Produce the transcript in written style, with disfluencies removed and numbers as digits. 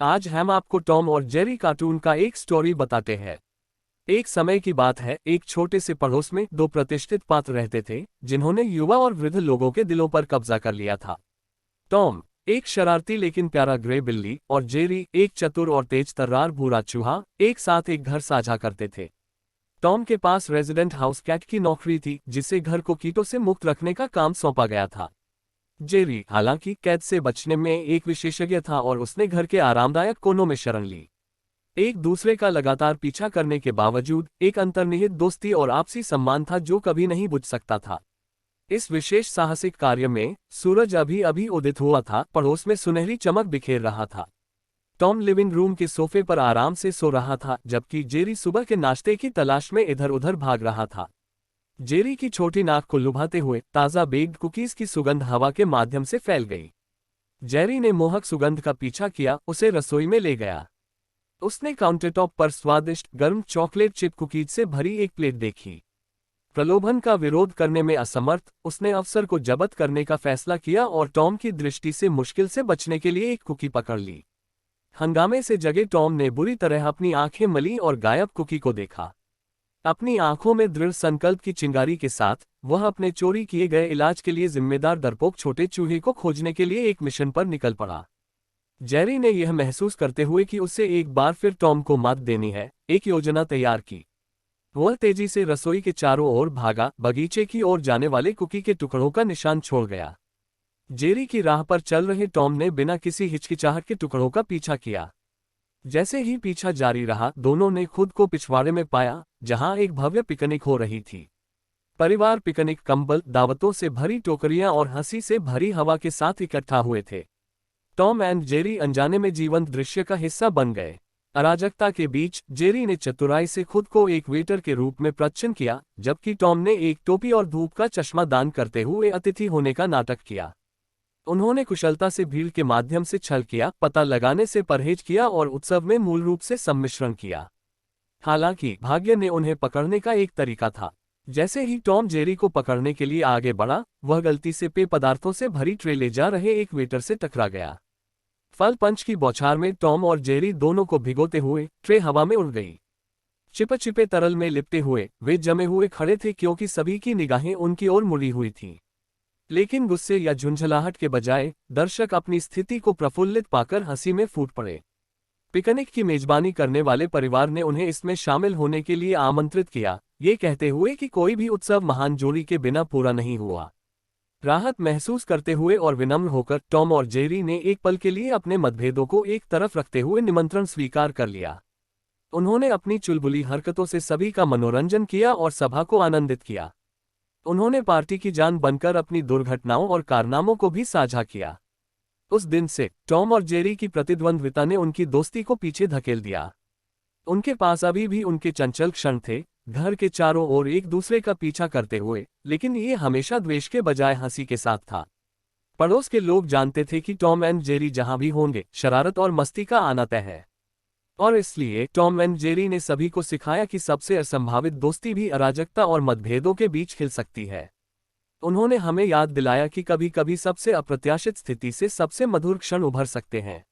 आज हम आपको टॉम और जेरी कार्टून का एक स्टोरी बताते हैं। एक समय की बात है, एक छोटे से पड़ोस में दो प्रतिष्ठित पात्र रहते थे जिन्होंने युवा और वृद्ध लोगों के दिलों पर कब्जा कर लिया था। टॉम, एक शरारती लेकिन प्यारा ग्रे बिल्ली, और जेरी, एक चतुर और तेज तर्रार भूरा चूहा, एक साथ एक घर साझा करते थे। टॉम के पास रेजिडेंट हाउस कैट की नौकरी थी, जिसे घर को कीटों से मुक्त रखने का काम सौंपा गया था। जेरी, हालांकि कैद से बचने में एक विशेषज्ञ था और उसने घर के आरामदायक कोनों में शरण ली। एक दूसरे का लगातार पीछा करने के बावजूद एक अंतर्निहित दोस्ती और आपसी सम्मान था जो कभी नहीं बुझ सकता था। इस विशेष साहसिक कार्य में सूरज अभी अभी उदित हुआ था, पड़ोस में सुनहरी चमक बिखेर रहा था। टॉम लिविंग रूम के सोफे पर आराम से सो रहा था, जबकि जेरी सुबह के नाश्ते की तलाश में इधर उधर भाग रहा था। जेरी की छोटी नाक को लुभाते हुए ताज़ा बेक्ड कुकीज की सुगंध हवा के माध्यम से फैल गई। जेरी ने मोहक सुगंध का पीछा किया, उसे रसोई में ले गया। उसने काउंटरटॉप पर स्वादिष्ट गर्म चॉकलेट चिप कुकीज से भरी एक प्लेट देखी। प्रलोभन का विरोध करने में असमर्थ, उसने अवसर को जब्त करने का फैसला किया और टॉम की दृष्टि से मुश्किल से बचने के लिए एक कुकी पकड़ ली। हंगामे से जगे टॉम ने बुरी तरह अपनी आंखें मली और गायब कुकी को देखा। अपनी आंखों में दृढ़ संकल्प की चिंगारी के साथ वह अपने चोरी किए गए इलाज के लिए जिम्मेदार डरपोक छोटे चूहे को खोजने के लिए एक मिशन पर निकल पड़ा। जेरी ने यह महसूस करते हुए कि उसे एक बार फिर टॉम को मात देनी है, एक योजना तैयार की। वह तेजी से रसोई के चारों ओर भागा, बगीचे की ओर जाने वाले कुकी के टुकड़ों का निशान छोड़ गया। जेरी की राह पर चल रहे टॉम ने बिना किसी हिचकिचाहट के टुकड़ों का पीछा किया। जैसे ही पीछा जारी रहा, दोनों ने खुद को पिछवाड़े में पाया, जहां एक भव्य पिकनिक हो रही थी। परिवार पिकनिक कंबल, दावतों से भरी टोकरियां और हंसी से भरी हवा के साथ इकट्ठा हुए थे। टॉम एंड जेरी अनजाने में जीवंत दृश्य का हिस्सा बन गए। अराजकता के बीच जेरी ने चतुराई से खुद को एक वेटर के रूप में प्रदर्शन किया, जबकि टॉम ने एक टोपी और धूप का चश्मा दान करते हुए अतिथि होने का नाटक किया। उन्होंने कुशलता से भीड़ के माध्यम से छल किया, पता लगाने से परहेज किया और उत्सव में मूल रूप से सम्मिश्रण किया। हालांकि भाग्य ने उन्हें पकड़ने का एक तरीका था। जैसे ही टॉम जेरी को पकड़ने के लिए आगे बढ़ा, वह गलती से पेय पदार्थों से भरी ट्रे ले जा रहे एक वेटर से टकरा गया। फल पंच की बौछार में टॉम और जेरी दोनों को भिगोते हुए ट्रे हवा में उड़ गई। चिपचिपे तरल में लिपटे हुए वे जमे हुए खड़े थे, क्योंकि सभी की निगाहें उनकी ओर मुड़ी हुई थीं। लेकिन गुस्से या झुंझलाहट के बजाय दर्शक अपनी स्थिति को प्रफुल्लित पाकर हंसी में फूट पड़े। पिकनिक की मेजबानी करने वाले परिवार ने उन्हें इसमें शामिल होने के लिए आमंत्रित किया, ये कहते हुए कि कोई भी उत्सव महान जोड़ी के बिना पूरा नहीं हुआ। राहत महसूस करते हुए और विनम्र होकर टॉम और जेरी ने एक पल के लिए अपने मतभेदों को एक तरफ रखते हुए निमंत्रण स्वीकार कर लिया। उन्होंने अपनी चुलबुली हरकतों से सभी का मनोरंजन किया और सभा को आनंदित किया। उन्होंने पार्टी की जान बनकर अपनी दुर्घटनाओं और कारनामों को भी साझा किया। उस दिन से टॉम और जेरी की प्रतिद्वंद्विता ने उनकी दोस्ती को पीछे धकेल दिया। उनके पास अभी भी उनके चंचल क्षण थे, घर के चारों ओर एक दूसरे का पीछा करते हुए, लेकिन ये हमेशा द्वेष के बजाय हंसी के साथ था। पड़ोस के लोग जानते थे कि टॉम एंड जेरी जहां भी होंगे, शरारत और मस्ती का आना तय है। और इसलिए टॉम एंड जेरी ने सभी को सिखाया कि सबसे असंभावित दोस्ती भी अराजकता और मतभेदों के बीच खिल सकती है। उन्होंने हमें याद दिलाया कि कभी कभी सबसे अप्रत्याशित स्थिति से सबसे मधुर क्षण उभर सकते हैं।